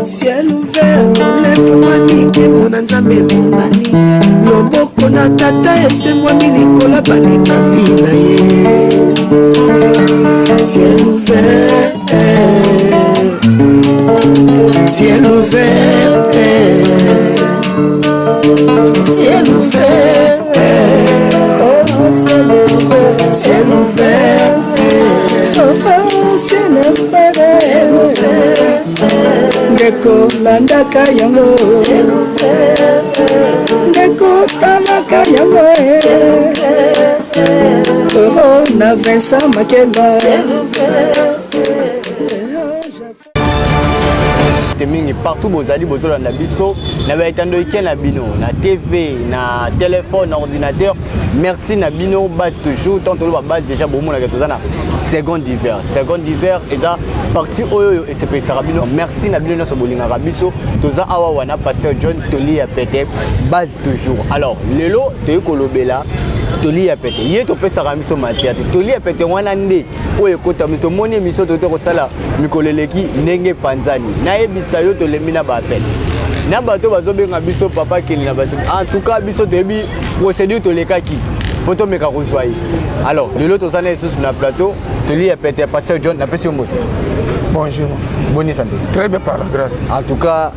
Ciel ouvert, lève-moi nique mon anzambe monani. Loboko na tata ese moi milikola baninga bina ye. Ciel ouvert, ciel ouvert, ciel ouvert, ciel ouvert, ciel ouvert, ciel ouvert. Ndeko landaka yango, ndeko talaka yango, na Vincent Makeba. Mingi partout bozali bozola na biso na baetando ikia na bino na TV na téléphone na ordinateur. Merci na bino base toujours tant que la base déjà bon mon na tozana seconde d'hiver et ça partie oyo et c'est pesa rabino. Merci na bino so bolinga rabiso toza awa wana pasteur John Toli ya pété base toujours. Alors lelo te kolobela Toli ya pété ye to pesa ramiso matia Toli ya pété wana nde oyo kota mito moni miso to sala mikoleleki ndenge panzani na ebisa yo to lemina ba appel na bato bazobenga biso papa kili na basi en tout cas biso tebi procédure to lekaki poto meka kozwai. Alors lelo to sana sous na plateau Toli ya pété pasteur John na pesi moto. Bonjour. Bonne santé. Très bien par la grâce. En tout cas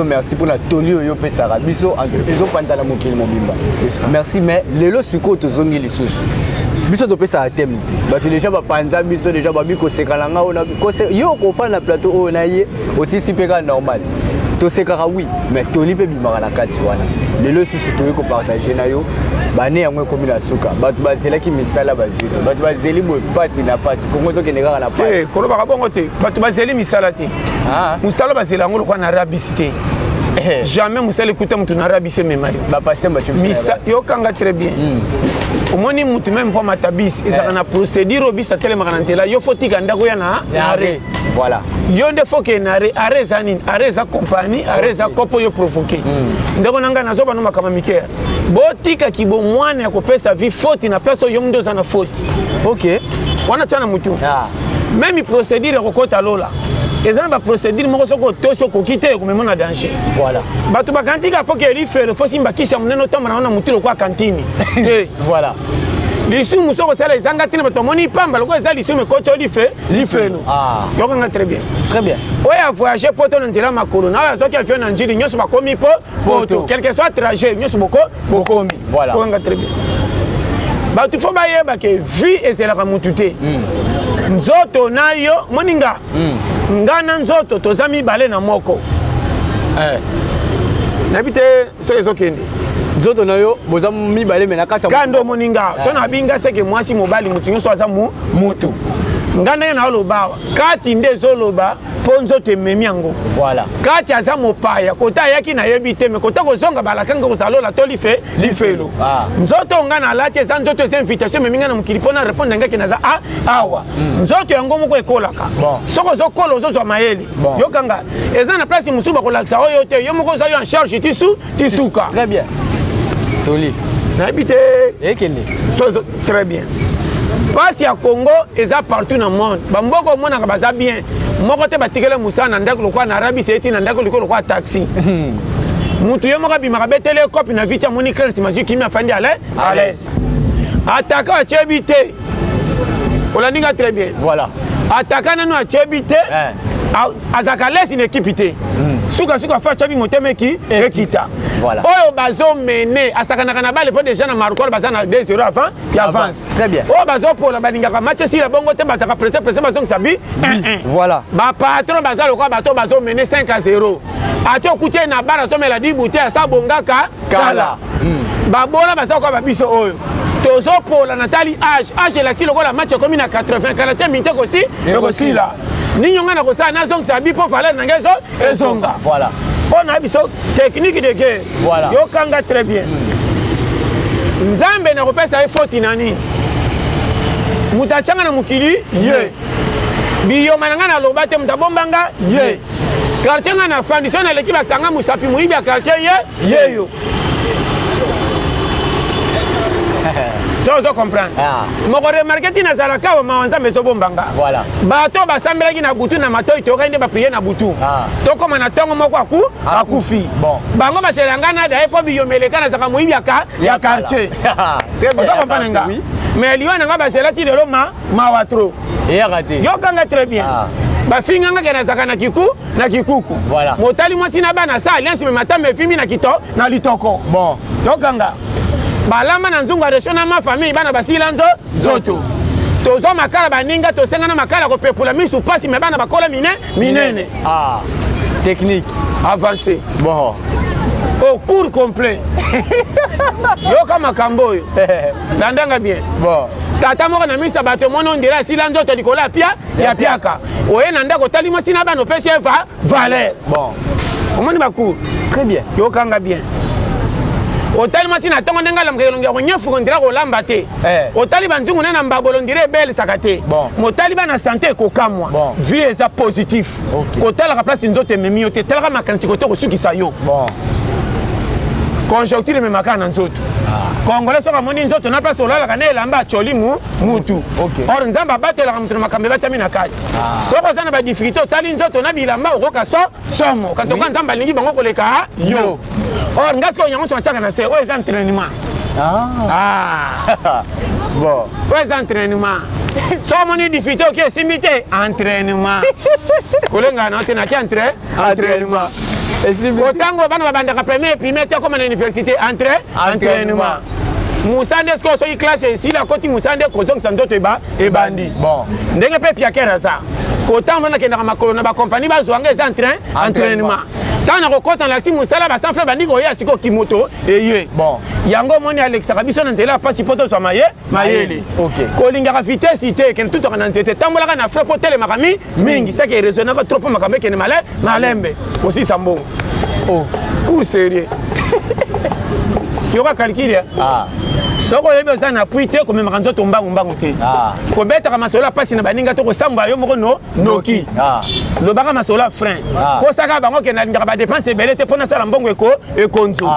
merci pour la Toli yo pesa biso en panzana mokili mobimba. C'est ça. Merci mais lelo suko to zongi lisusu. Biso to pesa thème. Ba tu déjà ba panza biso déjà ba biko sekalanga ona yo ko fa na plateau o na ye aussi si peka normal. To sekara oui mais Toli pe bimaka na kati wana. Lelo susu to ko partager na yo. Bane yango komi na suka. Bato bazela ki misala bazira. Bato bazeli bo pasi na pasi. Kongo zo keneka na pasi. Eh kolo ba bongo te. Bato bazeli misala te. Ah. Musala bazela ngolo kwa na rabisité. Jamais musala écouter mutu na rabisé memayo. Ba pasteur ba chimisa. Yo kanga très bien. Omoni mutu même pour matabis, ils ont na procédure obisa tele makanantela. Yo fotika ndako ya na arrêt. Voilà. Yo nde faut que na arrêt zanine, arrêt za compagnie, arrêt za kopo yo provoquer. Ndako nanga na zoba no makama mikea. Botika kibo mwana ya kopesa vie faute na pesa yo mndo za na faute. OK. Wana tana mutu. Ah. Même procédure kokota lola. Ezana ba procédure moko soko tosho kokite ko memona danger. Voilà. Batu ba kantika poke li faire faut simba kisha muneno tamba na mutu lo kwa kantini. Voilà. Lisu musoko sala ezanga tina bato moni pamba lo kwa ezali lisu me kocho li fait no. Ah. Yo kanga très bien. Très bien. Oya voyager poto na ndela makolo na ya soki avion na njiri nyoso ba komi poto. Quel que soit trajet nyoso bokomi. Voilà. Yo kanga très bien. Batu fo ba yeba ke vie ezela ka mutute. Nzoto nayo moninga. Ngana nzoto tozami balé na moko. Nabite so ezokende. Nzoto nayo bozami balé mena kata. Kando moninga. So na binga seke mwasi mobali mutu nyoso aza mutu. Ngana na loba. Kati ndezo loba ponzo te memiango. Voilà. Kati aza mopaya kota yaki na yebite me kota kozonga balakanga kozalola to lifelo. Nzoto ngana lati eza nzoto eza invitation meminga na mukilipona répondre ngaki naza awa. Nzoto yango moko ekolaka. Soko zokolo zozwa mayeli. Yokanga eza na place musuba kolakisa oyo te yo moko za yo en charge tisuka. Très bien. Toli. Na yebite ekende. Très bien. Parce ya Congo eza partout dans le monde. Bamboko mona ka baza bien. Moko te batikele musana ndako lokwa na Arabie Saoudite na ndako lokwa taxi. Mutu yo moko bimaka betele copie na vicha moni clearance maji kimi afandi à l'aise. Attaquant a chebité. Olandinga très bien. Voilà. Attaquant nanu a chebité. Azaka laisse une équipe ité. Suka fa chabi moteme ki ekita. Voilà. Oyo bazo mené asakana na balle pour déjà na Marco bazana 2-0 avant qui avance. Très bien. Oh bazo pour la baninga ka match si la bongo te bazaka presser bazo sabi 1-1. Voilà. Ba patron bazalo kwa bato bazo mené 5-0. Ato kuche na bara so mela di bouté sa bongaka kala. Ba bola bazo kwa biso oyo. Tozo pour la Nathalie âge la tilo la match comme na 80 40 minutes aussi là. Ni nyonga na kosa na zong sabi pour fallait na ngezo ezonga. Voilà. On a biso technique de guerre. Voilà. Yo kanga très bien. Nzambe na kopesa faute nani. Mutachanga na mukili ye. Biyo mananga na lobate mutabombanga ye. Quartier na fandison na l'équipe sanga musapi muibi quartier ye yo. Zo comprendre. Moko remarquer ti nazalaka wa mawanza meso bombanga. Voilà. Bato basambelaki na butu na matoi to kende ba prier na butu. To koma na tongo moko akufi. Bon. Bango baselanga na da epo biyomeleka na saka muibi ya quartier. Très bien. Zo comprendre nga. Mais liwa nga baselaki de lo mawatro. Et raté. Yo kanga très bien. Bafinga nga kena saka na kikuku. Voilà. Motali mwasi na bana sa alliance me matame fimi na litoko. Bon. Yo kanga. Balama na nzungu areshona ma famille bana basila nzoto. Tozo makala baninga to senga na makala ko pepula misu pasi me bana bakola minene. Technique avancée. Bon. Au cours complet. Yo kama kamboyo. Landanga bien. Bon. Tata moko na misa bato mono ndira sila nzoto likola ya piaka. Oye na ndako tali mwasi na bana pesi valeur. Bon. Omoni baku. Très bien. Yo kanga bien. Otali mwasi na tongo ndenga lamke longia ko nyefu ko ndira ko lamba te. Otali banzungu na mbabolo ndire belle sakate. Bon. Motali bana santé ko kamwa. Bon. Vie eza positif. Okay. Ko tala ka place nzoto memi yote tala ka makanti ko to ko suki sayo. Bon. Conjoncture me makana nzoto. Congolais soka moni nzoto na place olala kana elamba choli mutu. Okay. Or nzamba batela ka mutu makambe batami na kati. Soko zana ba difficulté otali nzoto na bilamba okoka somo. Katoka nzamba lingi bango koleka yo. Or ngasko yango chaka na se o eza entraînement. Bon. O eza entraînement. Somo ni difficulté ok simité entraînement. Kolenga na tena ki entraînement. Otango bana babandaka premier primaire comme à l'université entraînement. Musande sko so classe ici la côté Musande ko zong sanzoto e bandi. Bon. Ndenge pe piakera ça. Ko tango na kenda makolo na ba compagnie ba zwanga za entraînement. Tana ko kota la timu sala ba sans faire bandi ko ya siko kimoto eye. Bon. Yango moni Alex Kabiso na nzela pas poto so mayele. OK. Ko linga vitesse ité ken tout en nzete tambola na frais potele makami mingi ça qui raisonne ko trop makambe ken malembe. Aussi sambo. Oh, coup sérieux. Yo ka calculer. Soko yebe za na puite ko mema kanzo tomba mbangu te. Ko beta ka masola pasi na baninga to ko samba yo moko noki. Lo baka masola frein. Ko saka bango ke na linga ba dépense belé te pona sala mbongo ekonzo.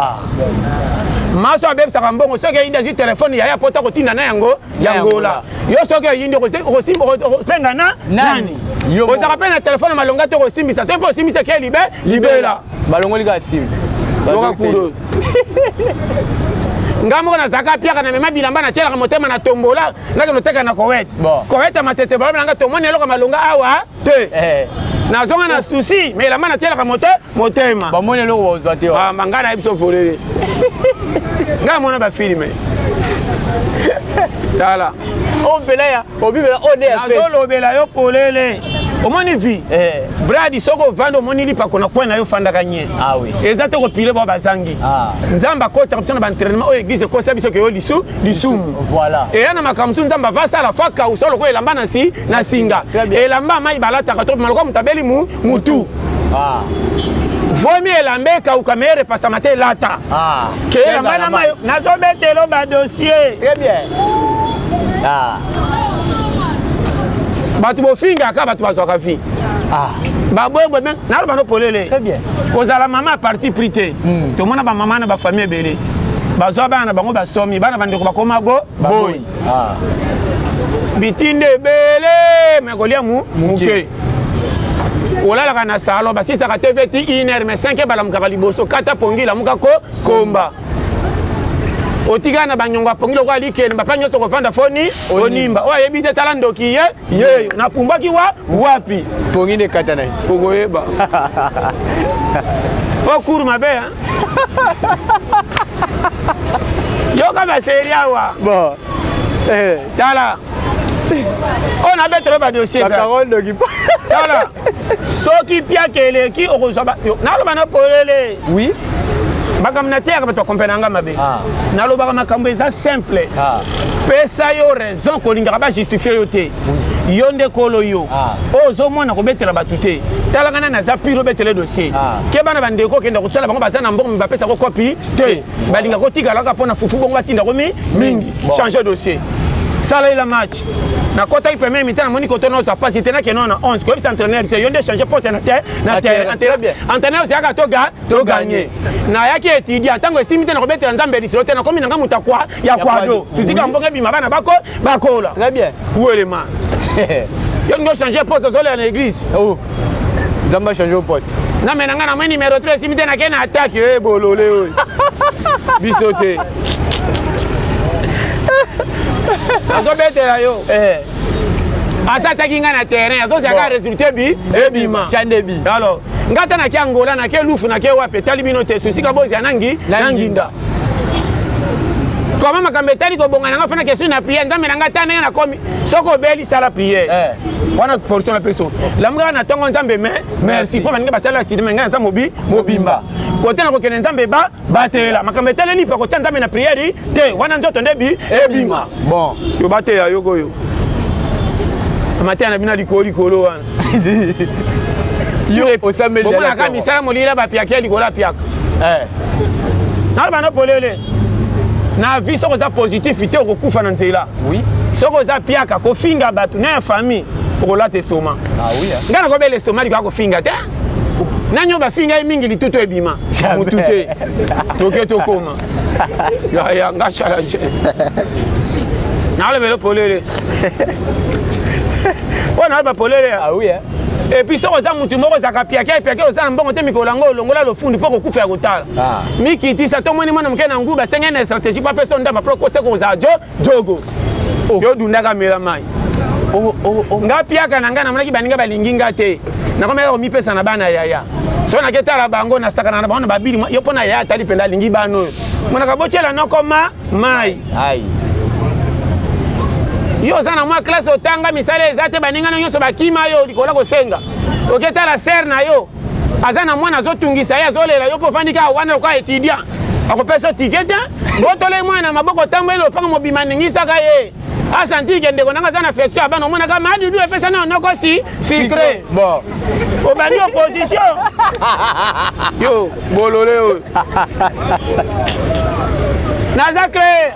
Maso abeb saka mbongo soke inda ji téléphone ya pota ko tinda na yangola. Yo soke yindi ko simbo ko senga na nani. Yo saka pe na téléphone malonga to ko simbisa. So po simbisa ke libela. Balongoli ga sim. Yoka kuro. Ngamo na zaka piaka na mema bilamba na tiela motema na tombola na ke noteka na Koweït. Koweït matete ba na to moni eloko malonga awa te. Na zonga na souci mais la mana tiela motema. Ba moni eloko ozwa te. Mangana ebiso folele. Ngamo na ba filme. Tala. O belaya, o bibela o de. Azolo bela yo polele. Omoni vi. Bradi soko vando moni lipa kona kwena yo fanda kanye. Ah oui. Ezate ko pile ba bazangi. Nzamba ko tsapsona ba entraînement o église ko sabiso ke yo lisumu. Voilà. Et yana makamsu nzamba va sala faka usolo ko elamba na singa. Elamba mai balata ka to maloko mutabeli mutu. Vomi elambe ka ukamere pasamate lata. Ke elamba na mai nazo betelo ba dossier. Très bien. Batu bo finga ka batu bazwaka fi. Babwe ben na ba no polele. Très bien. Kozala mama parti prité. To mona ba mama na ba famille belé. Bazwa bana bango ba somi bana bande ko bakoma boy. Bitinde belé me kolia muke. Olala kana salo ba sisa ka TVT 1h mais 5 balam ka liboso kata pongi la muka komba. Otigana banyonga pongilo kwa likeni bapa nyoso ko fanda foni onimba o yebite talando ki ye na pumbaki wapi pongine katana pogoyeba o kurma be yo ka ba seria wa bon tala on a betre ba dossier ka rondo ki tala soki pia kele ki o zo ba na lo bana polele oui bakamna terre bato comprendre mabe na lo baka makambo eza simple pesa yo raison ko linga ba justifier yo te yo nde kolo yo ozo mona ko betela batute tala kana na za piro betele dossier ke bana bande ko kenda ko tala bango bazana mbongo ba pesa ko copie te balinga ko tika la ka pona fufu bongo tinda ko mingi changer dossier sala la match na kota premier mi-temps na moni koto no sa passe tena ke non na 11 ko entraîneur te yonde changer poste na terre entraîneur c'est aka to gagner na yaki étudiant tango simite na kobetela nzambe lisilo te na komi nanga muta kwa ya kwado susika mbonge bima bana bakola très bien où est le man yonde changer poste sur l'église oh nzambe changer au poste na menanga na moni numéro 3 simite na ke na attaque bolole oy bisote azobetela yo asataki nga na terrain azosiaka résultat ebima chandebi alors ngata na ke Angola na ke lufu na ke wape tali bino te susika bozia nanginda comment makambe tali ko bonga nga fana question na prière nzambe nga tana na komi soko beli sala prière wana portion la personne la mga na tongo nzambe merci po baninga basala ti menga nzambe mobimba kote na ko kene nzambe batela makambe tali ni pa ko nzambe na prière te wana nzoto ndebi ebima bon yo bateya yoko yo matin na bina likolo wana yo osameli bomona ka misala molila ba piaka likola piaka na ba no polele na vie soko za positif te okufa na nzela oui soko za piaka ko finga batu na famille okola te soma ah oui ngana ko bele soma liko ko finga te nanyo ba finga mingi lituto ebima mutute toke tokoma ya ngashala je na le bele polele wana ba polele ah oui et puis soko za mutu moko za kapiaka ozana mbongo te mikolo ngo longola lo fundi poko kufa ya kotala mikiti sa to moni mwana mkena nguba senga na stratégie pa personne ndamba pro ko seko za jogo yo dundaka mela mai nga piaka na nga na mwana baninga balingi nga te na komela mi pesa na bana yaya so na ketala bango na sakana na bana babili yo pona yaya tali penda lingi bano mwana kabochela noko mai ai yo zana mwa classe otanga misale ezate baninga na nyonso bakima yo likola kosenga oketala ser na yo azana mwana azotungisa ye azolela yo po vandika wana kwa étudiant akopesa ticket botole mwana maboko tambo ele opanga mobima ningisaka ye asanti ke ndeko nanga zana affection abana omona ka madudu epesa na noko secret bon obandi opposition yo bolole yo nazakre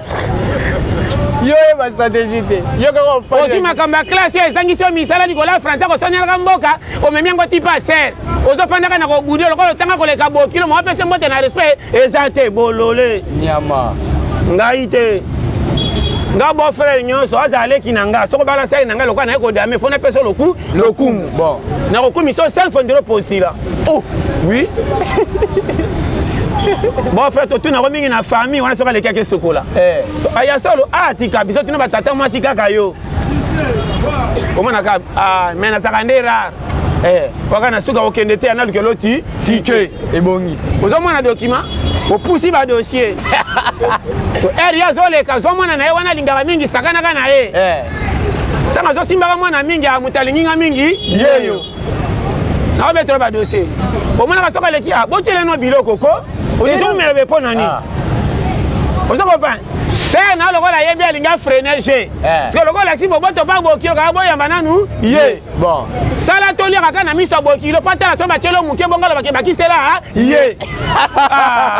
yo ba stratégie te yo ko fa aussi makamba classe ezangisio misala likola français ko sonyala mboka omemiango tipa ser ozofandaka na ko budio lokolo tanga koleka bokilo mo apese mbote na respect ezate bolole nyama ngai te nga bo frère nyonso azaleki nanga soko balance ai nanga lokana ko dame fona pese lokumu bon na kokumi so 5 fondero postila oh oui bon frère to tuna ko mingi na famille wana soka leki ke sokola aya solo atika biso tuna batata mwasi kaka yo komona ka mena sakandera wakana suka okende te ana lukelo tike ebongi ozomona document opusi ba dossier so area zoleka zomona na ye wana lingaka mingi sakanaka na ye tanga zosimbaka mwana mingi amutalinginga mingi yeyo na obetolo ba dossier omona basoka leki bochele no biloko ko ozomela be ponani ozokopa c'est na lokola yebi alinga freiner je parce que lokola si boboto pa bokilo ka boyamba nanu ye bon sala to liaka kana miso bokilo patala so bachelo muke bongala bakisela ye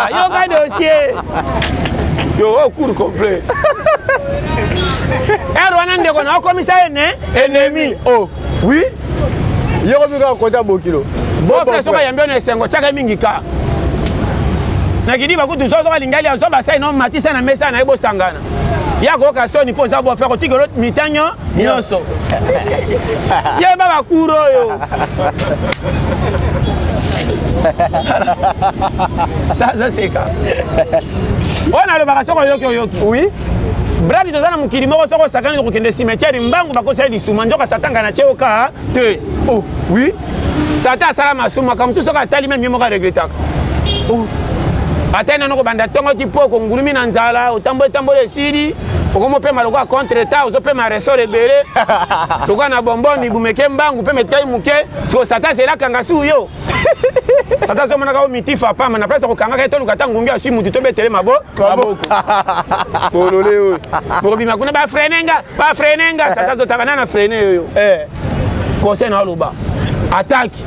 yo ka dossier yo au cours complet wana ndeko na komisa ennemi oh oui yo ko bika kota bokilo bo frère so ka yambio na sengo chaka mingi ka na kidi bakutu so balingali azo basai no matisa na mesa na ebo sangana ya ko ka soni po za bo faire kotikelo mitanyo nyonso ye baba kuro yo taza seka ona lo baka soko yoki oui bradi tozana mukili moko soko sakana ko kende cimetière mbangu bakosa lisuma njoka satanga na cheoka te oh oui sata sala masuma kamsu soka tali même moko regretaka oh atena noko banda tongo tipoko ngulumi na nzala otambo esili okomo pe maloko a contre ta ozo pe ma resort ebele toka na bomboni bumeke mbangu pe metkai muke so sata sela kanga su yo sata so monaka o mitifa pa na place ko kanga ka tolu kata ngungi asu mutu to betele maboko bolole yo bobi makuna ba frenenga sata zo takana na freiner yo conseil na loba attaque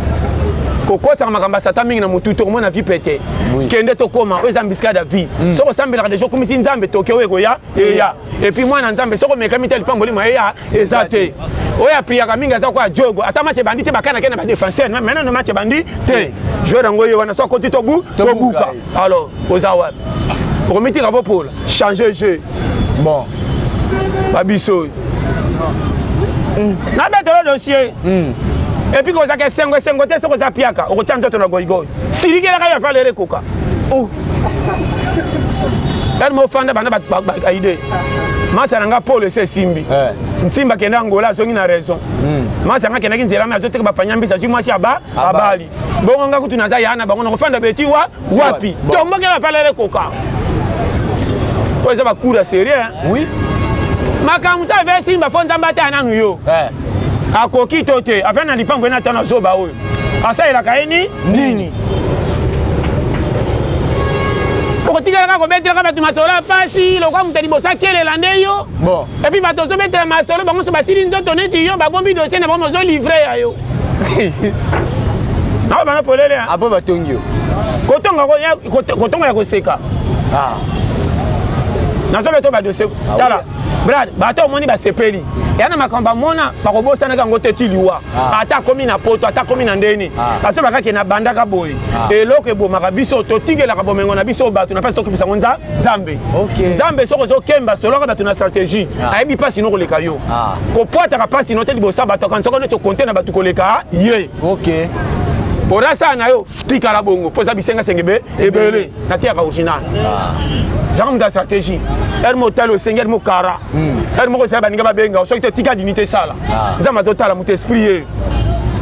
kokota makamba sata mingi na mutu to mona vie pété kende to koma oza mbiska da vie soko sambela déjà comme si nzambe toke we ko ya et puis moi na nzambe soko mekami tel pangoli mo ya ezate oya priya kaminga za kwa jogo ata match bandi te bakana kena ba défenseur mais maintenant no match bandi te joueur ngoye wana so côté to buka alors ozawa remettez la pour changer jeu bon babiso na beto le dossier et puis quand ça que 5 te so ko za piaka o tanta to na goigoy sirike la ka fa le koka oh elle mo fanda bana ba idée masa nanga Paul se simbi ntimba kenda ngola zongi na raison masa nga kenda kinzela ma zote ba panyambisa ju mwasi aba abali bongo nga kutu naza yana bango na fanda beti wapi to mboke la fa le koka ko za ba kura sérieux oui makamusa ve simba fonza mbata nanu yo akoki tote afana lipango na tana zoba oyo asa ila kaeni nini okotikala ka kobetela ka batu masolo pasi lokwa mutali bosa kelela nde yo bon et puis bato so betela masolo bango so basili nzoto neti yo babombi dossier na bango zo livrer ya yo na bana polele après batongi yo kotonga ya koseka nazo beto ba dossier tala brad bato moni ba sepeli yana makamba mona bakobosa na kango tetiliwa ata komi na poto ata komi na ndeni baso bakake na bandaka boy eloko ebomaka biso totigela ka bomengo na biso bato na pasi tokipisa ngonza nzambe nzambe soko zo kemba solo ka bato na stratégie ayebi pasi no koleka yo ko pota ka pasi no te libosa bato kan soko ne to compter na bato koleka ye OK pora sana yo tika la bongo poza bisenga sengebe ebele na tia ka original J'aime la stratégie. Elle m'a tel au Seigneur mon cara. Elle m'a dit que babenga so ite tika dignité sala. Nzama zotala mu esprit.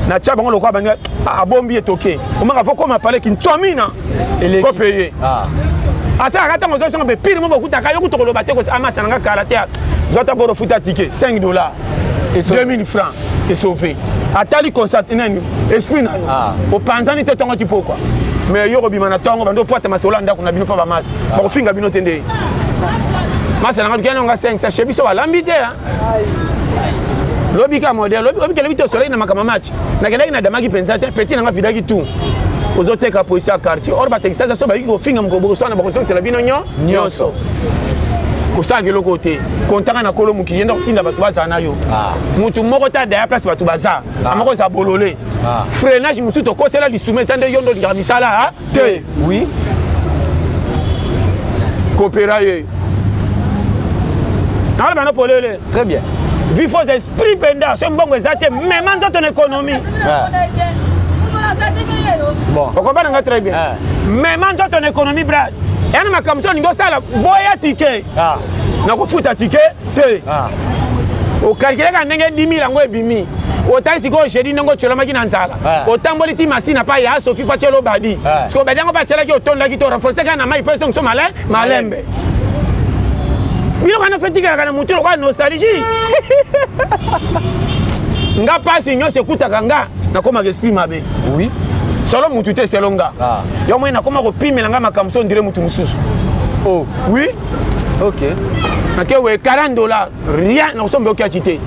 Na tcha bango lokwa banga a bombi etoke. O maka foko ma parler kin tomina. Il faut payer. Asa akata mo zo be pire mo bokutaka yo kutokolo bate ko amasa nga karate. Zota boro futa ticket $5 et 2000 francs et sauvé. Atali constate nani esprit na yo. O panzani te tongo tipo quoi. Mais yo robima na tongo bando poate masola ndako na bino pa ba mas ba finga bino tende mas na ngakena nga 5 sa chebiso balambite lobi ka modèle lobi ke lobi to soleil na makama match na kenda na damaki penza te petit na nga vidaki tout ozoteka position quartier or ba tekisa so ba ko finga mko so na ba ko so la bino nyonso kosaki loko te kontaka na kolo mukili yenda kotinda bato baza na yo mutu moko ta daya place bato baza amoko za bolole freinage musu to kosela lisoumet sande yondo linga misala te oui coopérer na bana polele très bien vie faux esprit penda so mbongo ezate même en ton économie bon on comprend nga très bien même en ton économie brad yana makamso ningo sala boya ticket na kofuta ticket te o calculer ka ndenge 10000 ngo ebimi o tali siko jeudi ndongo cholo maki na nzala o tamboli ti masina pa ya Sophie pa chelo badi siko badi ngo pa chela ki o tonda ki to renforcer kana mai person so malembe bino kana fetika kana mutu kwa nostalgie nga pasi nyo se kutaka nga na koma esprit mabe oui solo mutu te selonga yo mwe na koma ko pimela nga makamso ndire mutu mususu oh oui OK na we $40 rien na sombe okachite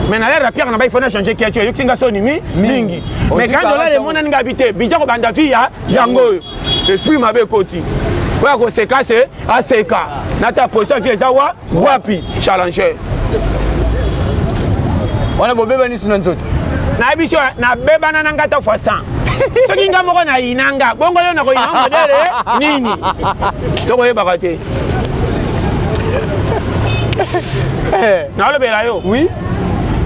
mais na l'air rapide na ba il faut changer kiacho yo kinga so ni mingi mais $40 le mona nga habité bija ko banda via yango esprit mabe koti kwa ko sekase aseka na ta position vie zawa wapi challenger wana bobeba ni suna nzoto na biso na beba na ngata fois 100 soki nga moko na inanga bongo yo na ko inanga modele nini soko yeba kate na lobela yo oui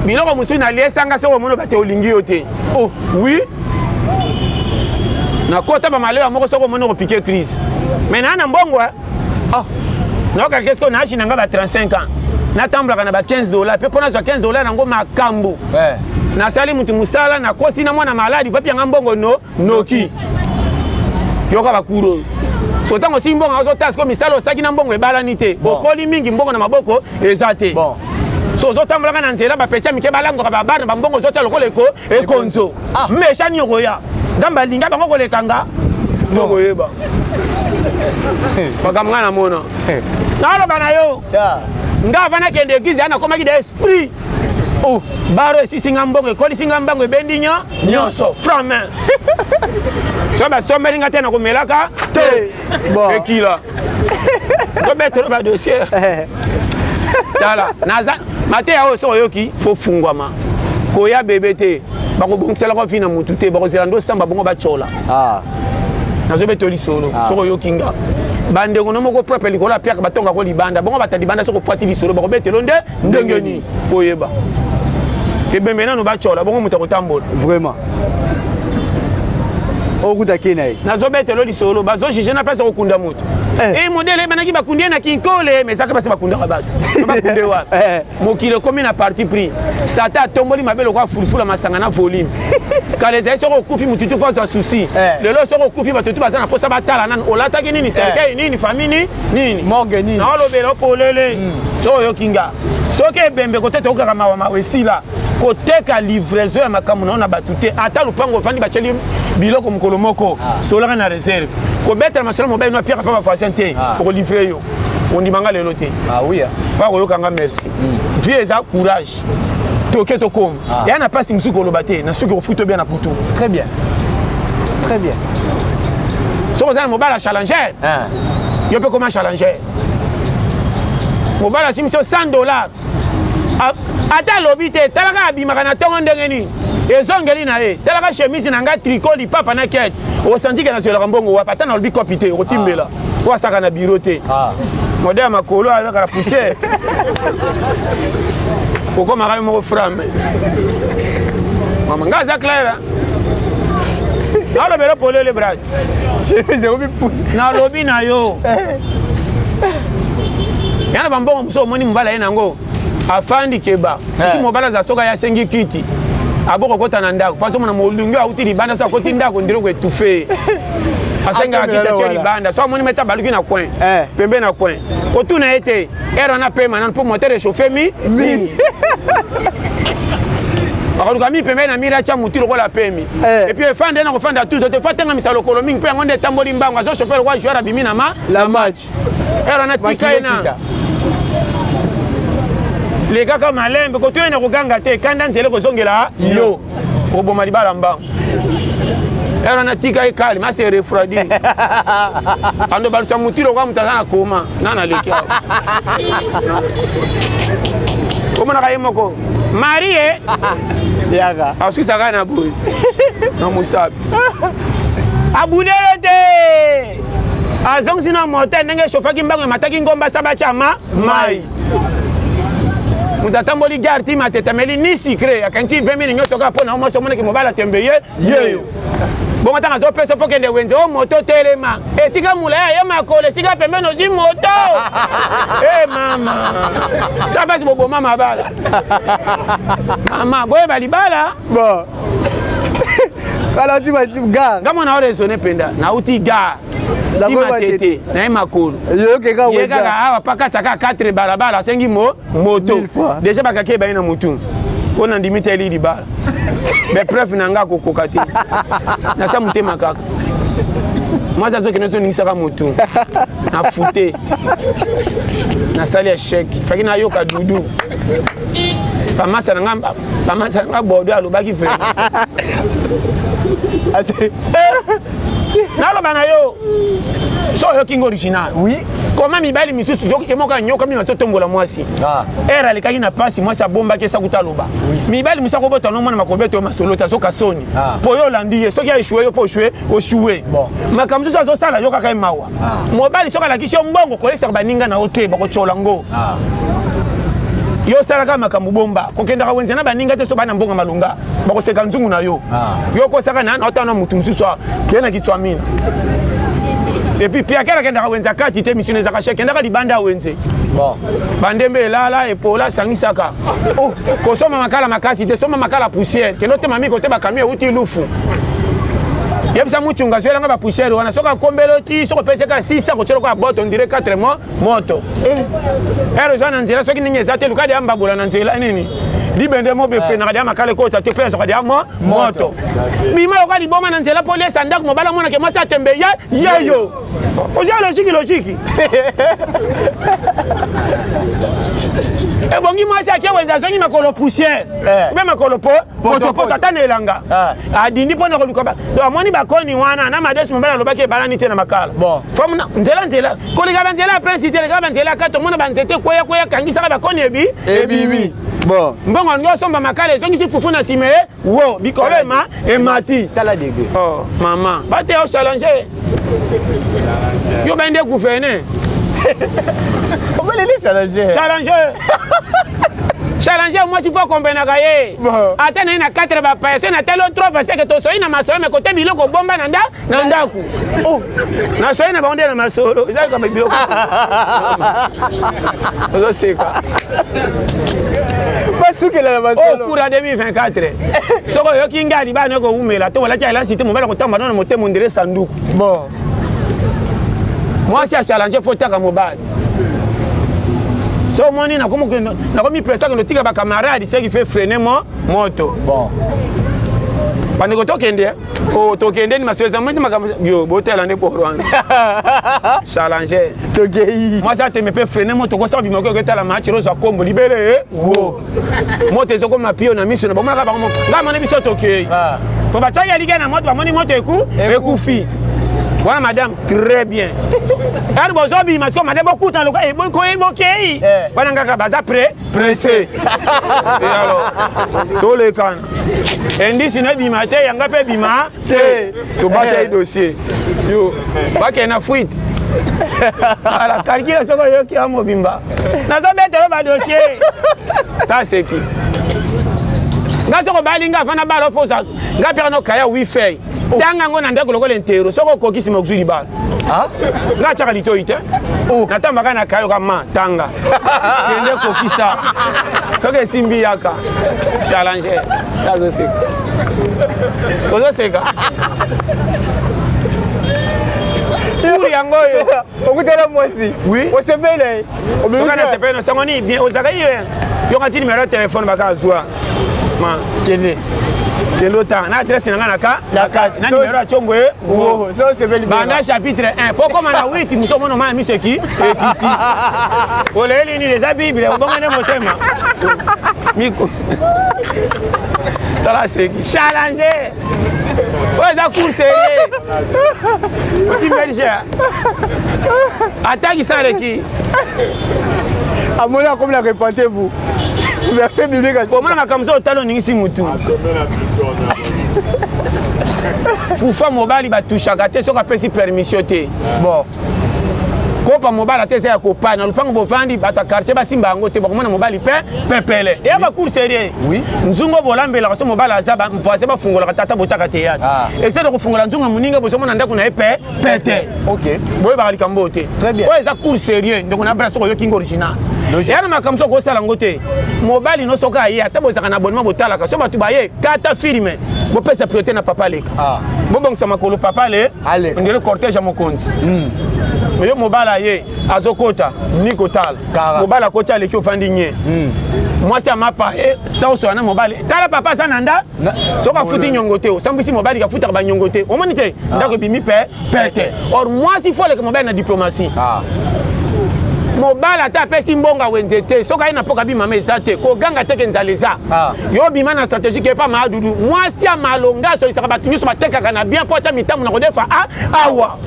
biloko musu na liesanga soko mono bate olingi yo te oh oui na kota ba maleo moko soko mono ko piquer crise mais na mbongo na ka qu'est-ce qu'on a acheté nga ba 35 ans na tambla kana ba $15 pe pona za $15 nango makambo na sali mutu musala na kosi na mwana maladi papi nga mbongo noki yoka bakuro so tango si mbongo azo tasko misalo saki na mbongo ebalani te bokoli mingi mbongo na maboko ezate bon so zo tambola kana nzela ba pecha mike balango ba bana ba mbongo zo tya lokole ko ekonzo mesha ni yoya nzamba linga bango kolekanga ndoko yeba bakamanga na mona na lo bana yo nga vana kende église ana komaki de esprit Oh, baro esi singa mbongo ekoli singa mbango ebendi nyonso franc main. So ba sombeli ngate na komelaka te. Bon. Ekila. So betelo ba dossier. Tala, naza mate ya oso yoki fo fungwama. Koya bébé bako bongisela ko fina mutu te bako zelando samba bongo ba chola. Ah. Nazo betoli solo. Soko yokinga. Bande ngono moko propre likola piaka batonga ko libanda. Bongo batadi banda soko pwati lisolo bako betelo ndengeni. Poyeba. Ebembe na no ba chola bongo muta ko tambola. Vraiment. Okuta kenai. Nazo betelo lisolo bazo jije na pesa ko kunda mutu. Eh modèle banaki bakundie na kinkole mais ça que basi bakunda kabatu. Bakunde wa. Mokile komi na parti pris. Sata tomboli mabelo kwa fulfula masanga na volume. Kale zai soko kufi mututu fa za souci. Lelo soko kufi batutu bazana posa batala nan olata ki nini cercueil nini famille nini. Morgue nini. Na lobelo polele. So yo kinga. Soke bembe kote to kaka mawa wesila. Koteka livraison ya makamu na batute ata lupango fandi bacheli biloko mukolo moko sola na réserve ko betela masolo mobile no pierre pa fa santé pour livrer yo on dit manga lelo te Ah oui pas ko yokanga merci vie eza courage toke to comme ya na passe musuko lobate na suki ko futo bien na putu très bien so za mobile challenger yo pe comment challenger mobile simso $100 ata lobi te talaka abimaka na tongo ndenge nini ezongeli na ye talaka chemise na nga tricot lipapa na kete osanti ke nazwelaka mbongo wapa ata na lobi kopi te okotimbela oasaka na biro te mode ya makolo ayaka na poussière okomaka yo moko frame mama nga aza claire nalobela polele brad na lobi na yo yana bambongo moso omoni mobala ye nango afandi keba siki mobala za soka ya sengi kiti aboko kota na ndako paso mona molungu auti libanda so koti ndako ndiro ko etufe asenga kita che libanda so moni meta baluki na coin pembe na coin otuna ete era na pema na pour moteur chauffer mi akaluka mi pembe na mira cha mutilo ko la pemi et puis efande na ko fanda tout te fatenga misalo kolomi pe ngonde tamboli mbango azo chauffeur wa joueur abimi na la match era na tikaina les gars comme Malembe ko tuena ko ganga te kanda nzele ko zongela yo oboma libala mbango era na tika ikali ma se refroidi ando balsa mutilo kwa mutazana koma nana lekia komona kayemoko Marie yaga asusa kana boy na musabi abudele te azong sina motel ndenge chauffeur kimbango mataki ngomba sabachama mai mutatamboli garti matetameli ni secret akanti 20 minutes nyoso ka pona mo somone ki mobala tembeye yeyo bongo tanga zo peso pokende wenze o moto telema esika mula ya makole esika pembeno zi moto mama tabasi bobo mama bala mama boye balibala bon kala ti ba ga ngamo na raisonner penda na uti ga Timatete, na makolo. Ye kaka awa paka tsaka 4 balabala sengi moto. Déjà bakake ba ina mutu. Ona ndimite li bala. Mais preuve nanga kokokati. Na sa mutema kaka. Moi ça que nous nisaka mutu. Na fouté. Na sali échec. Faki na yoka dudu. Pamasa nanga bodo alobaki fe. Nalo bana yo. So yo king original. Oui. Comment mi bali misusu yo emoka nyoka mi maso tombola mwasi. Era le kaki na pasi mwasi abomba ke sakuta loba. Mi bali musako bota no mona makobeto masolota so kasoni. Po yo landi so ki a échoué yo po échoué o choué. Bon. Makamzu so zo sala yo kaka mawa. Mo bali so kala kisho mbongo ko lesa baninga na hotel bako cholango. Yo salaka makambu bomba kokenda kawenze na baninga te so bana mbonga malunga bako seka nzungu na yo yo ko saka na otana mutu mususu kena kitwa mina et puis pia kera kenda kawenza kati te mission za kasheke ndaka libanda wenze bon bandembe lala epola sangisaka oh ko soma makala makasi te soma makala poussière keno te mami ko te bakamie uti lufu yebisa muchunga zo langa ba poussière wana soka kombelo ti soko pese ka 6 ko chelo ko boto on dirait 4 mois moto ero zana nzela soki ninge zate lukadi amba bola na nzela nini libende mo be fe na kadi makale ko ta te pese kadi moto bima ko li boma na nzela police andak mo bala mona ke mo sa tembe yeyo oja logique e bon Songi moi c'est qui wenza songi makolo poussière. Bien makolo poto tata nelanga. Adindi pona ko lukoba. Donc moni bakoni wana na madesu mbala lobaki balani te na makala. Bon. Fam nzela. Ko les gars nzela principe les gars nzela ka to mona banzete koya kangisa bakoni ebi. Bon. Mbongo ngo somba makala songi si fufu na sime wo bikolema e mati. Tala dégueu. Oh maman, ba te au challenger. Yo bende gouverner. Comment les challenger? Challenger, moi, s'il faut qu'on vienne à gagner. Attends, il y a 4 personnes, il y a 3 parce que tu sois dans ma soeur, mais côté bilo, qu'on bombe nanda. Oh, na soeur, il y a bandé dans ma soeur. Il y a comme bilo. C'est quoi? Pas sûr qu'elle a la masse. Oh, pour la 2024. Ce que yo kinga di ba neko umela to wala la cité mon bala ko tamba na moté mon dire sanduku. Bon. Moi, si à challenger, faut ta mobile. So moni na komi pressa que le tigre ba camarade c'est qui fait freiner mon moto. Bon. Parce que to kende to kende ni masoza menti makam yo botel ande pour rwanda. Challenger. To gay. Moi ça te me fait freiner moto ko so bi moko que ta la match rose kombo libéré. Wo. Moto zo ko ma pio na miso na ba mona ba mo. Nga mona biso to ke. Ah. To ba cha ya liga na moto ba moni moto ekufi. Voilà madame, très bien. Alors bozobi parce que madame beaucoup dans le cas et beaucoup évoqué. Voilà ngaka baza pressé. Et alors tous les cas. Indice na bimate yanga pe bima te. To batay dossier. Yo, ba ke na fuite. Ala calcule soko yo ki amo bimba. Na zo bete ba dossier. Ça c'est qui? Nga soko balinga fana balo fosa. Nga pera no kaya wifi. Tanga ngona ndako lokole intero soko kokisi mokuzuli balo. Ah? Nga chaka litoite. Oh, natamba kana kayo kama tanga. Kende kokisa. Soko simbi yaka. Challenger. Lazo seka. Kozo seka. Pour yango yo. Okutela mwasi. Oui. Osebele. Sokana sepeno sangoni bien ozaka yo. Yo ngati numéro de téléphone baka azwa. Ma kende. Kendo ta na adresse na naka na numéro a chombo oh so c'est belle banda chapitre 1 pourquoi na 8 muso mono ma miseki ekiti oleli ni les bible bonga ne motema miko tala seki challenger oza course petit belge attaque ça qui amona comme la répentez-vous. Verset biblique. Comment on a comme ça au talon n'ingisi mutu. Fufa mobile ba toucha gâté so ka pesi permission te. Bon. Kopa mobile atese ya kopa na lupango bovandi bata quartier ba simba ngo te bakoma na mobile pepele. Et ba cour sérieux. Oui. Nzungo bolambela ko so mobile azaba mpoase ba fungola tata botaka te ya. Et c'est de ko fungola nzunga muninga bo so mona ndako na pete. OK. Boye ba likambo te. Très bien. Ouais ça cour sérieux donc on a brasso ko yo king original. Yana makamso ko sala ngote mobile no soka ye ata bozaka na abonnement botala ka so batu baye kata filme bo pesa priorité na papa leka bo bongsa makolo papa le ngele cortège mo konti mais yo mobile ye azokota nikotal mobile akota leki ofandi nye moi c'est ma pa et ça so na mobile tala papa sananda soka futi nyongote o sambisi mobile ka futa ba nyongote o monite ndako bimi pete or moi si faut le mobile na diplomatie mobile ata pesi mbonga wenzete soka ina poka bima mesate ko ganga teke nzaleza yo bima na stratégique pas madudu mwasi ya malonga so lisaka batunyu so bateka kana bien pota mitamu na kodefa awa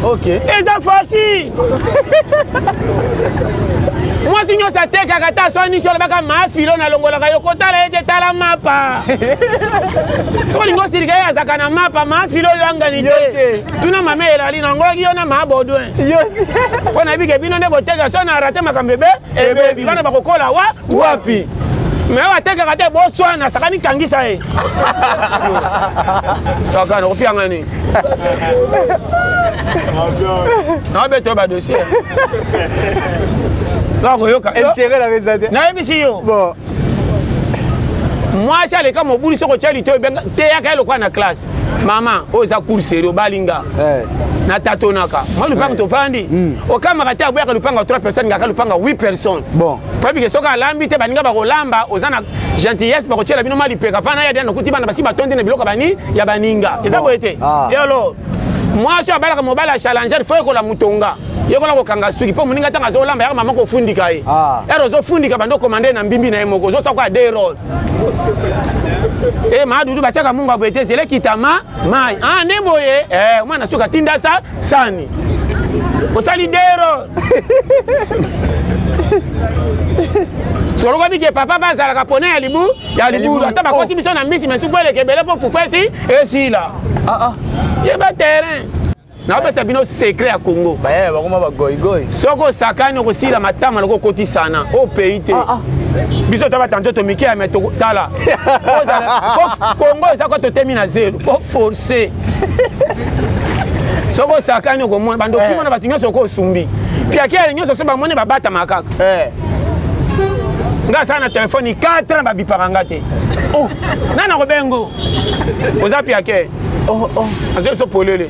OK eza facile mwasi nyo sa teka kata so ni so baka mafilo na longola ka yo kotala ete tala mapa so lingo sirika ya zakana mapa mafilo yo angani te tuna mamela ali na ngola yo na mabodo wana bike bino ne boteka so na rate makambebe ebebi bana bakokola wapi mais wateka kata bo swana sakani kangisa e sakana ko pianga ni na beto ba dossier intérêt la réalité. Na ebisi yo. Bon. Moi ça les cas mo buli soko tchali te ya ka lo kwa na classe. Maman, oza cour sérieux balinga. Na tatonaka. Moi le panga to fandi. O kama kata boya ka le panga 3 personnes ngaka le panga 8 personnes. Bon. Papi ke soka lambi te baninga ba kolamba ozana gentillesse ba ko tchela bino mali peka fana ya dia no kutibana basi batonde na biloko bani ya baninga. Eza boyete. Et alors moi je balaka mobile à challenger faut ko la mutonga. yekola kokanga suki po moninga tanga zolamba ya mama ko fundika ye ero zo fundika bando komande na mbimbi na yemoko zo sakwa de role ma dudu bachaka munga bwete sele kitama mai neboye mwana suka tinda sa sani osali de role soroka bike papa bazala ka pone ya libu ata bakoti biso na misi mesu kwele kebele po fufesi esila yeba terrain na opesa bino secret ya Congo bakoma bagoigoi soko sakani okosila matama loko koti sana o pays te biso to batanto to miki ya meto tala Congo eza ko to termina zero po forcer soko sakani okomona bando kimona batu nyonso ko sumbi pia kele nyonso so bamone babata makaka nga sana telefone 4 ba bipanga te nana ko bengo oza pia ke azo so polele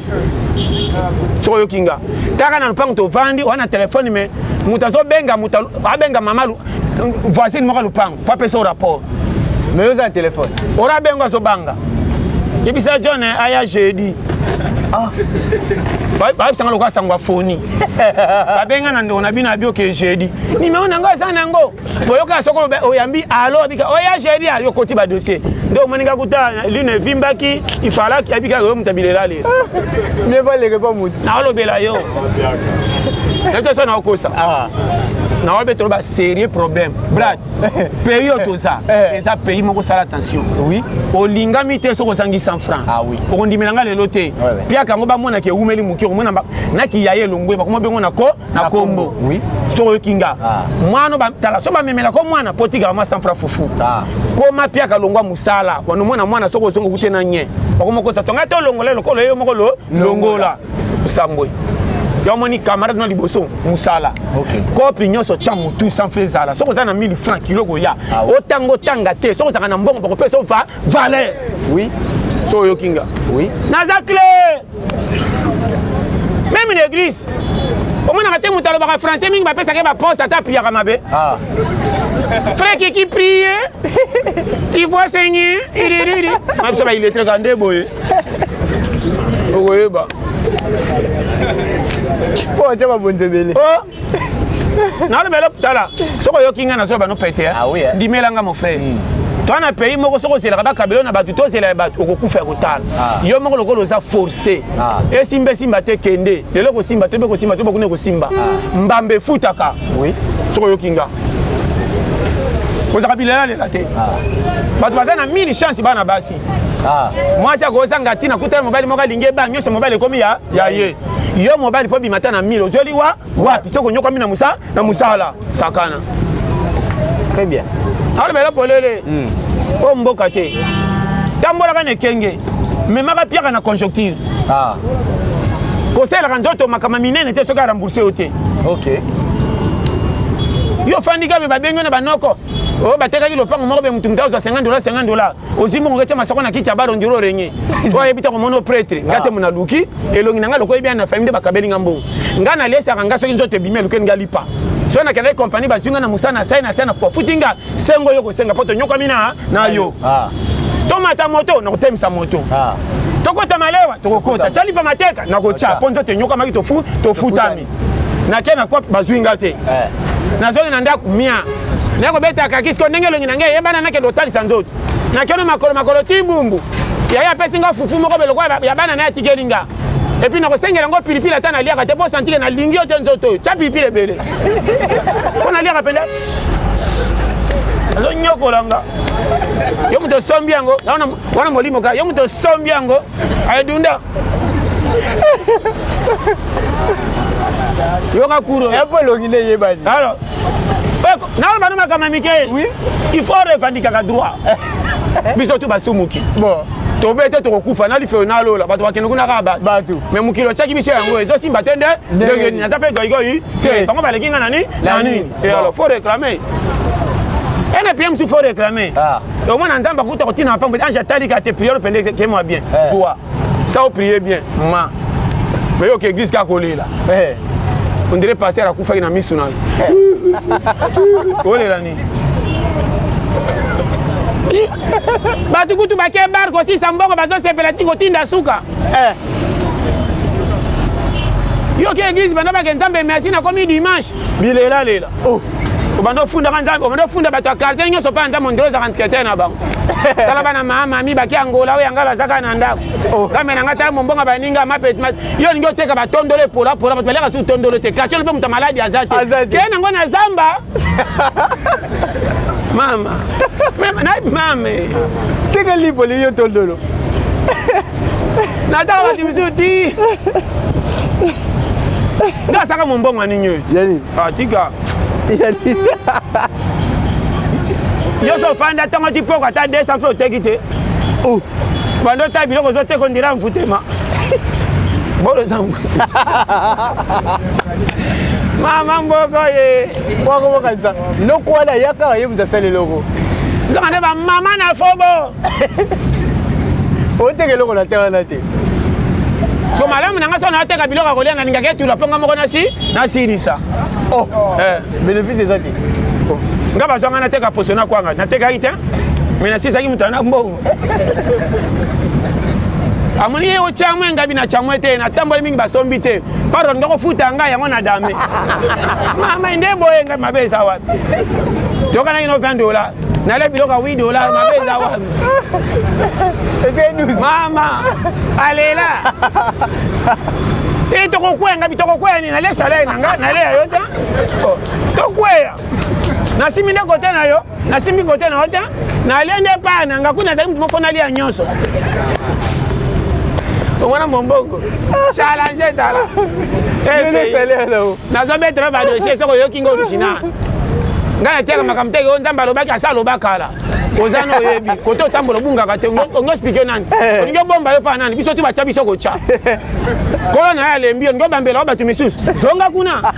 soko yokinga taka na lupango to vandi wana telefone me mutazo benga abenga mamalu voisine moko lupango pa pesa rapport mais oza telefone ora bengo so banga yebisa John aya jeudi sanga loka sangwa foni babenga na ndo na bino abio ke jeudi nimeona ngo sana ngo boyoka soko oyambi alo abika oya jeudi ali okoti ba dossier ndo moninga kuta line vimbaki ifalaki abika yo mutabilela le ne va le pas mutu na olobela yo nto so na okosa na olbe to ba sérieux problème brad pays otosa eza pays moko sala attention oui olingami te soko zangi 100 francs oui okondimelanga lelo te pia kango ba mona ke umeli muki omona na ki yaye longwe ba komo bengo na kombo oui soko kinga mwana ba tala so ba memela ko mwana potika ma 100 francs fufu koma pia ka longwa musala wano mwana soko zongo kutena nye ba komo ko sa tonga to longola lokolo yo moko longola sambwe yomoni camarade no liboso musala kopi nyonso tya mutu sans frais soko za na 1000 francs kilo ko ya otango tanga te soko zaka na mbongo ba ko pesa valeur oui so yokinga oui naza clé même l'église au moins arrêter mutalo ba français mingi ba pesa ke ba poste ata prière mabe frère qui prie tu vois Seigneur il ça il est très grande boye ogoyeba po chama bonzebele na le belo tala soko yokinga na so ba no pété ndimelanga mon frère toi na pays moko soko c'est la kabelo na batu to c'est la batu okokufa kotala yo moko lokolo za forcer et simba te kende lelo ko simba te ko simba to bokune ko simba mbambe futaka oui soko yokinga ko za kabila la te batu bazana 1000 chance bana basi moi ça ko sanga tina kutela mobile moko linge ba nyosha mobile komi ya ye yo mobile po bimata na 1000 ozoli wapi soko nyoka mina musa na musala sakana très bien alors bela polele o mboka te tambola kana kenge memaka piaka na conjoncture ko sela kan nzoto makama minene te soka rembourser ote OK yo fandika be babengo na banoko o bateka ki lopango moko be mutu mutazo $50 ozimbo ngokecha masako na kicha baro ndiro renye o ebita ko mono prêtre ngate mona luki elongi nanga lokoi bien na famille bakabeli ngambo ngana lesa kanga soki nzoto bimé luki ngalipa so na kele compagnie bazunga na musana sai na profitinga sengo yoko senga poto nyoka mina na yo tomata moto na kotemisa moto tokota malewa tokokota chalipa mateka na kocha ponzo te nyoka maki to futami na kena kwa bazunga te na zoni na ndaku mia na ko beta kakisko ndenge longi na nge yebana na ke dotali sanzoto na keno makolo tibumbu ya pesinga fufu moko beloko ya bana na tikelinga et puis na ko sengela ngo pilipili ata na liaka te po sentike na lingi ote nzoto cha pilipili bele ko na liaka pende azo nyoko langa yo muto sombi yango wana molimo ka yo muto sombi yango ayedunda yo ka kuro e po longi ne yebani alors na ba no makama mike oui il faut revendiquer ka droit biso tu basumuki bon to bete to kokufa na life na lola bato bakene kuna ka bato mais mukilo chaki biso yango ezo simba tende ndenge ni na zape goigoi te bango balekinga nani et alors faut réclamer NPM il faut réclamer au moins nzamba kuta kotina pambe anja talika te prière pende que moi bien joie ça au prier bien ma mais yo que église ka kolela on dirait passer à kufa na misuna olela ni batu kutu bake bar ko si sambongo bazo sepela tingo tinda suka Yo qui église banda ba nzambe merci na komi dimanche. Bilela lela. Oh. Bando funda nzambe, bando funda bato quartier nyo so pa nzambe ndroza rentré na bango. Tala bana mama mi baki angola oyo anga bazaka na ndako. Oh. Kama na ngata mombonga baninga mapet. Yo ningo teka batondole pola bato baleka su tondole te. Quartier le pe muta maladi azate. Kena ngona zamba. Mama. Mama. Teka lipo li yo tondolo. Nataka batimisuti. Nga saka mombongo aninyo. Yani. Ah tika. Yani. Yo so fanda tango ti poko ata 200 francs tekite. Oh. Bando ta biloko zo te kondira mfutema. Bolo zangu. Mama mboko ye. Wako wakanza. Loko wala yaka ye mtasali loko. Nzanga ba mama na fobo. Oteke loko na terre na te. So malamu nanga so na teka biloko kolia na ningake tu la ponga moko na silisa. Oh. Bénéfice ezati. Nga bazwanga na teka posona kwanga na teka ite. Mina sisa ki mutana mbongo. Amoni ye ochamwe ngabi na chamwe te na tambole mingi basombi te. Pardon ngako futa nga yango na dame. Mama inde boye nga mabeza wapi. Toka na ino $20. Na le biloko $8 mabeza wapi. Mama alela. Toko kwenga bitoko kweni na le salaire nanga na le yota. Tokweya. Na siminde kote na yo, na simbi kote na yota. Na lende pa nanga kuna za mtu mfona lia nyonso. Omwana mombongo. Challenge dala. Le salaire là. Na zo betre ba dossier soko yo kingo original. Ngana teka makamteke yo nzamba lobaki asa lobakala. Ozano yebi koto tambola bunga kate ngo expliquer nani ngo bomba yo pa nani biso tu bacha biso ko cha ko na ya lembi ngo bambela ba tu misusu zonga kuna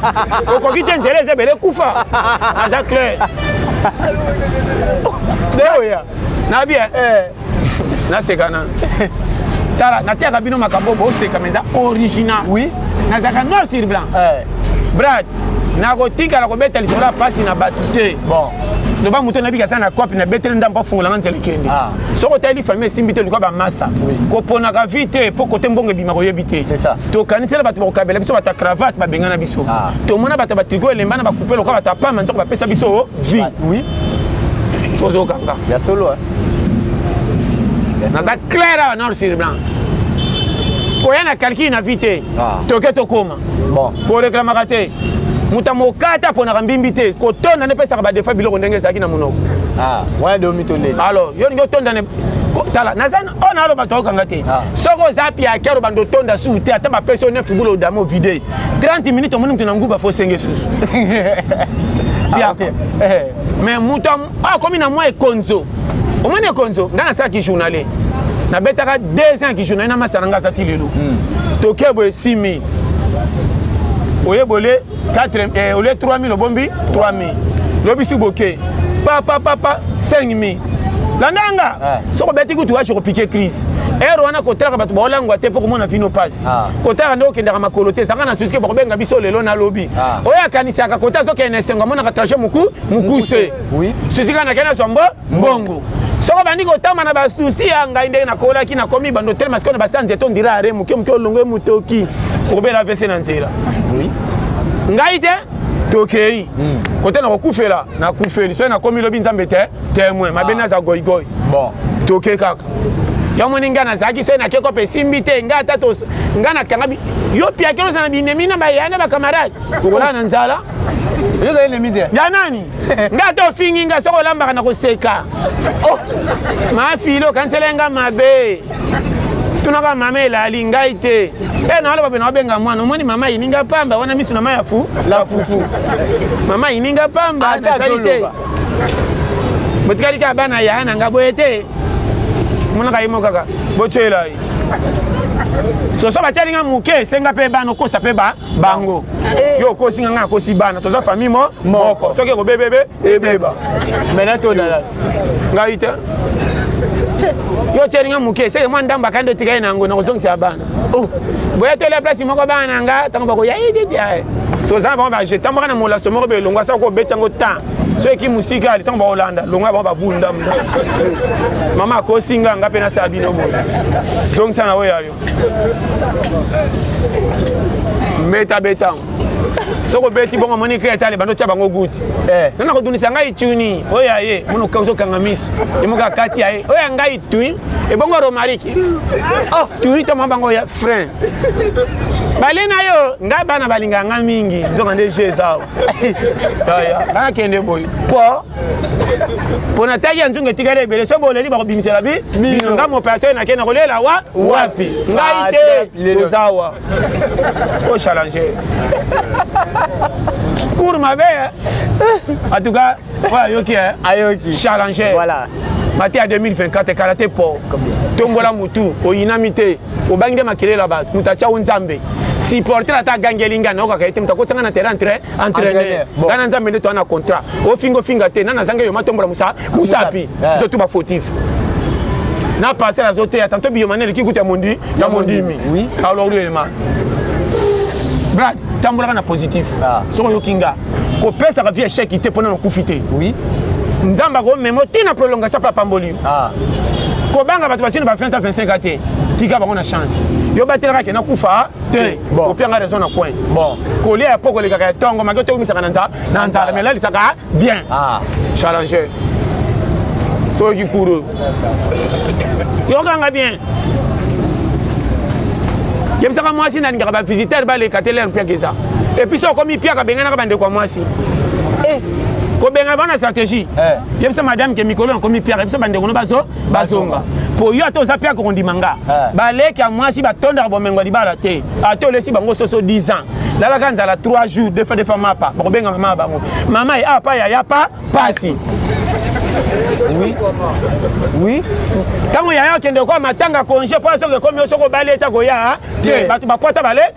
okokite nzeleze bele kufa aza clair Deo ya na bien na sekana tala na teka bino makambo bo seka meza original oui na zaka noir sur blanc brad na ko tika la ko beta lisora pasi na batute bon le ba muto na bika sana copie na betre ndamba fungola nzele kende soko tali famille simbite luka ba massa ko pona ka vite po ko tembonge bima ko yebite c'est ça to kanisela bato ko kabela biso bata cravate ba bengana biso to mona bato batriko elemba na ba couper loka bata pa manto ba pesa biso vie oui tozo kanga ya solo na za clair na sur blanc ko yana calcul na vite to ke to koma bon ko réclamer te mutamokata pona kambimbi te ko tonda ne pesa ba defa biloko ndenge saki na monoko wana de mitonde alors yo ngo tonda ne tala nazana on alo bato kanga te soko zapi akero bando tonda su te ata ba pesa ne fubulo damo vide 30 minutes omoni mtu na nguba fo senge susu bien ok mais mutam comme na moi konzo omoni konzo ngana saki journalé na betaka 2 ans ki journalé na masaranga sa tilelo to kebo 6000 oyebole 4 au lieu 3000 obombi 3000 lobi suboke papa 5000 landanga soko beti kutu wacho piquer crise ero wana kotaka bato baolangwa te poko mona vino pass kotaka ndo kendaka makolo te sanga na susike poko benga biso lelo na lobi oya kanisa ka kota zoke na senga mona ka trajet mukuse oui susika na kana sombo mbongo soko bandi kotama na basusi anga inde na kola ki na komi bando tel masko na basanze to ndira are muke olongo mutoki okobela vese na nzela oui ngai te tokei kote na kokufela na kufeli so na komi lobi nzambe te témoin mabena za goigoi bon tokei kaka yo moni ngana zaki so na keko pe simbi te ngata to ngana kanga yo pia kero sana binemi na bayana ba camarade kokola na nzala yo za ile mide ya nani ngata ofingi nga soko lamba na koseka oh ma filo kanselenga mabe tunaka mama elali ngai te na wala babena wabenga mwana omoni mama ininga pamba wana misu na maya fu la fufu mama ininga pamba na salite botikali ka bana ya na ngaboete mona kai mokaka bochela so so bachalinga muke senga pe bana kosa pe bango yo kosinga nga kosi bana toza famille moko soki ko bebebe ebeba mena to dala ngai te yo chelinga muke se mo ndamba kando tikai nango na kozongisa bana boya to la place moko bana nga tango bako ya iditi ai so ça va je tambara na mola so mo be longwa sa ko betango temps so qui musika ali tamba Hollanda longwa ba bunda mama ko singa ngape na sabino mo zong sana we ayo meta betang soko beti bongo moni kreta le bando cha bango guti nana ko dunisa ngai tuni oya ye muno kauso kangamis emuka kati ya oya ngai tui e bongo romariki oh tui to mabango ya frein balena yo ngai bana balinga nga mingi nzoka nde jeza aya na kende boy po na tagi nzunga tigare bele so boleli ba ko bimisela bi nga mo opération na kena kolela wapi ngai te uzawa o challenge pour ma belle en tout cas ouais yoki challenger voilà Mati à 2024 karaté pour tombola mutu o inamité o bangde makile là-bas mutacha unzambe si porter ata gangelinga na ka ete mutako tsanga na terrain entraîneur kana nzambe nde to na contrat o finga te na zanga yo matombola musapi surtout ba fautif na passer la zote ya tanto biomanel ki kuta mondi ya mondimi oui alors lui élément brad tambola na positif soko yokinga ko pesa ka vie échec ité pona na kufité oui nzamba ko memo tina prolongation pa pamboli ko banga bato batini ba 20 à 25 até tika bango na chance yo batela ka na kufa te ko pianga raison na coin bon ko lia poko le ka tongo makoto umisa kana na nzala mais là il saka bien challenger so ki kuro yo ganga bien je me sens moi si nani ba visiteur ba le kateler pia que ça et puis so comme pia ka benga na bande kwa moi si ko benga bana stratégie je me sens madame ke mikolo comme pia je me sens bande ko no bazonga po yo to za pia ko ndimanga ba le ka moi si ba tonda bo mengo di bala te ato le si bango soso 10 ans la la kanza la 3 jours de fois mapa ko benga mama bango mama ya pa ya pa pasi oui quand il y a kende ko matanga congé pour ça que comme yo soko baleta ko ya te batu bakwata bale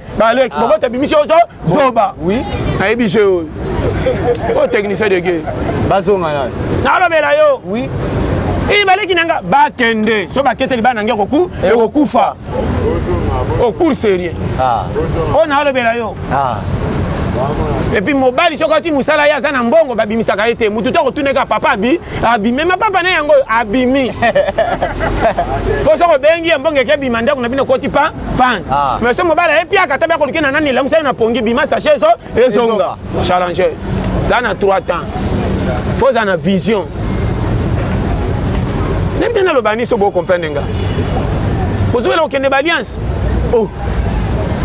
bobo te bimisho zoba oui na ebiche o technicien de guerre bazonga na la bela yo oui et baleki nanga bakende so bakete bana ngeko ku e okufa au cours sérieux on a le bela yo et puis mobali sokati musala ya za na mbongo babimisaka ete mutu to kotuneka papa abi même papa na yango abimi ko so ko bengi mbongo ke bimanda kuna bino koti pan mais so mobali e pia kata ba ko likena nani la musala na pongi bima sachet so ezonga challenger ça na 3 temps faut ça na vision nem tena lo bani so bo comprendre nga ko so le okende balliance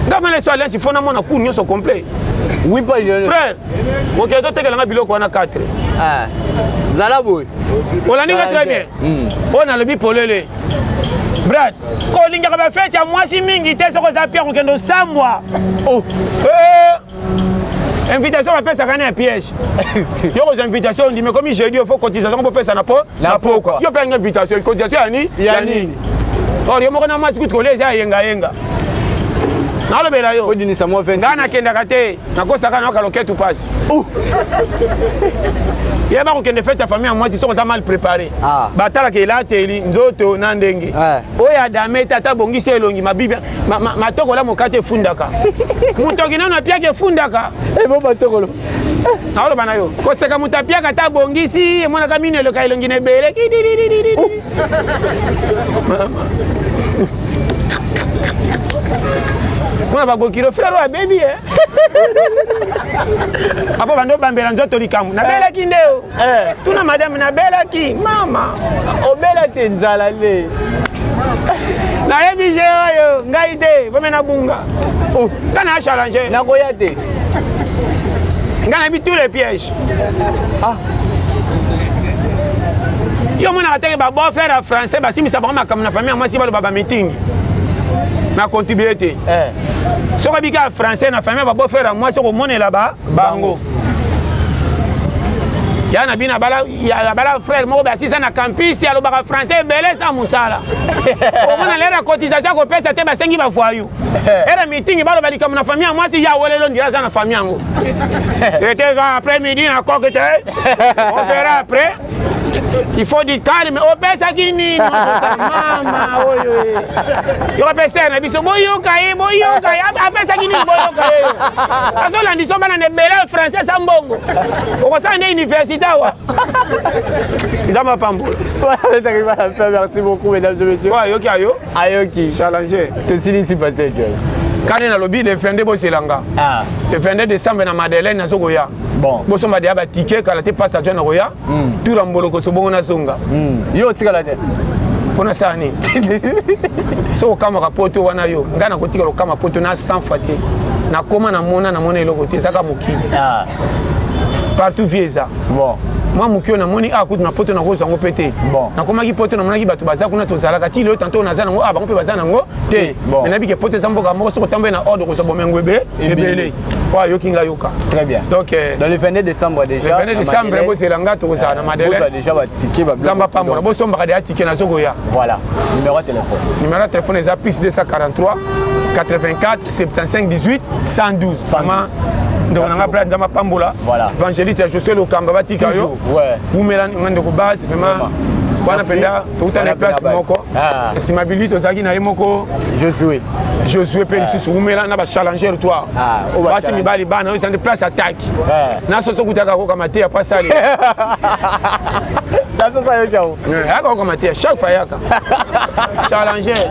ngama le so alliance fona mona ku nyoso complet oui pas je frère OK to tekela nga biloko na 4 zala boy on la ninga très bien on a le bipolele brad ko linga ba fete ya mwasi mingi te soko za pierre okendo samwa invitation va pesa kana piège yo aux invitations on dit mais comme j'ai dit il faut cotisation pour pesa na po quoi yo pa invitation cotisation ya nini or yo mo na mwasi ku collège yenga na lo bela yo odini sa mo 20 ngana kenda kate nakosa kana ka loketu passe yeba ko kende fête famille moi tu sont mal préparé batala ke la teli nzoto na ndenge oya dame tata bongisi elongi mabibi matoko la mokate fundaka mutoki nano pia ke fundaka bo matoko na lo bana yo ko seka mutapia kata bongisi mona kamine lo ka elongi ne bele mona ba gokiro frère wa baby apo bando bambela nzoto likamu na bela ki ndeo tuna madame na bela ki mama obela te nzala le na yebi je yo ngai te bomena bunga kana challenge na koya te ngana bi tous les pièges yo mona atenge ba bon frère français ba simisa ba makam na famille moi si ba baba meeting na contribuer so ko bika français na famille ba bon frère moi so ko mona là-bas bango ya na bina bala ya bala frère mo ba sisa na campus ya lo ba français belé sa musala o mona lera cotisation ko pesa te ba sengi ba voyou era meeting ba lo ba likam na famille moi si ya wolelo ndira za na famille yango était après midi na kokete on verra après Il faut dire calme. Oh, pesa kini. Mama, oyo. Yo pesa na biso boyoka e. Apesa kini boyoka e. Azola ndiso bana ne bela français sambongo. Okosa ne université wa. Ndama pambo. Merci beaucoup mesdames et messieurs. Ouais, yoki ayo. Ayoki. Challenger. Te sili ici pasteur Joel. Quand on a lobby défendé Boselanga. Le 22 décembre na Madeleine na Sogoya. Bon. Boso madia ba ticket kala te passe à John Roya. Tout rambolo ko sobongo na songa. Yo tika la te. Kona sani. So kama rapoto wana yo. Ngana ko tika lo kama poto na 100 fois te. Na koma na mona eloko te saka mokili. Partout vieza. Bon. Moi mukio na moni akutu na poto na kozo ngo pété. Bon. Na koma ki poto na mona ki batu baza kuna to zalaka ti le tanto na zana ngo bango pe baza na ngo te. Bon. Na bi ke poto zamboka mo so ko tambe na ordre ko so bomengo ebele. Kwa yo kinga yoka. Très bien. Donc dans le 22 décembre déjà. Le 22 décembre bo selanga to za na Madeleine. Bo déjà ba ticket ba. Zamba pambo bo so mbaka de ticket na Sogoya. Voilà. Numéro de téléphone. Numéro de téléphone est plus 243 84 75 18 112. Maman donc on a plein de pambola. Voilà. Évangéliste Josué Lokamba batika yo. Ouais. Ou melan ngande ko base vraiment. Bana penda to utana place moko. Simabili to zaki na moko. Josué pe lisusu ou melan na ba challenger toi. Basi mibali bana yo sande place attaque. Na soso kutaka ko kamate ya pasali. Na soso yo kao. Ako kamate chaque fois yaka. Challenger.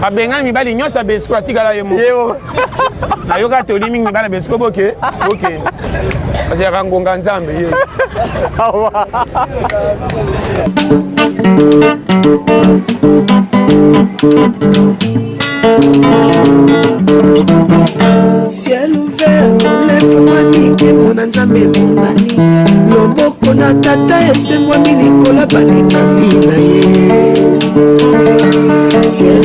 Abenga mibali nyosa be squatika la yemo. Ayoka to limi mibali be squatika boke. OK. Parce que rangonga nzambe ye. Ciel ouvert, lève-moi nike mona nzambe monani loboko na tata esemwami likola balinga mina ye. Ciel